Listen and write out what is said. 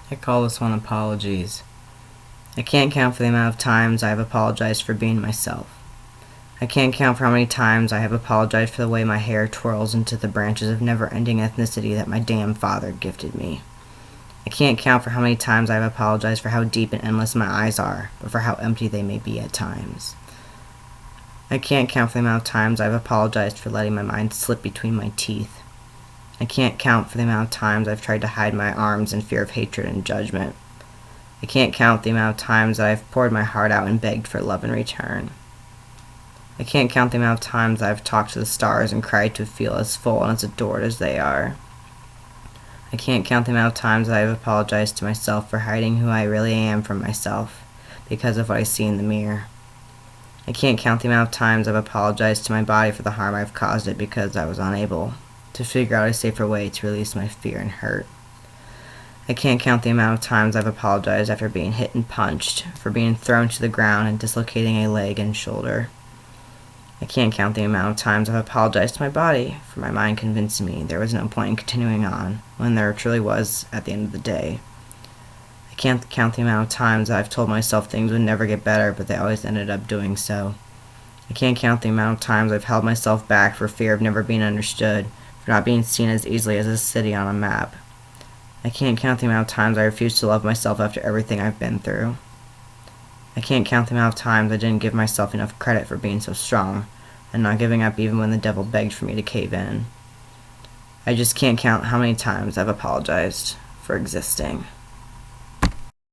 I call this one apologies. I can't count for the amount of times I have apologized for being myself. I can't count for how many times I have apologized for the way my hair twirls into the branches of never-ending ethnicity that my damn father gifted me. I can't count for how many times I have apologized for how deep and endless my eyes are, but for how empty they may be at times. I can't count for the amount of times I've apologized for letting my mind slip between my teeth. I can't count for the amount of times I've tried to hide my arms in fear of hatred and judgment. I can't count the amount of times that I've poured my heart out and begged for love in return. I can't count the amount of times I've talked to the stars and cried to feel as full and as adored as they are. I can't count the amount of times that I've apologized to myself for hiding who I really am from myself because of what I see in the mirror. I can't count the amount of times I've apologized to my body for the harm I've caused it because I was unable to figure out a safer way to release my fear and hurt. I can't count the amount of times I've apologized after being hit and punched, for being thrown to the ground and dislocating a leg and shoulder. I can't count the amount of times I've apologized to my body for my mind convincing me there was no point in continuing on when there truly was at the end of the day. I can't count the amount of times I've told myself things would never get better, but they always ended up doing so. I can't count the amount of times I've held myself back for fear of never being understood, for not being seen as easily as a city on a map. I can't count the amount of times I refused to love myself after everything I've been through. I can't count the amount of times I didn't give myself enough credit for being so strong and not giving up even when the devil begged for me to cave in. I just can't count how many times I've apologized for existing.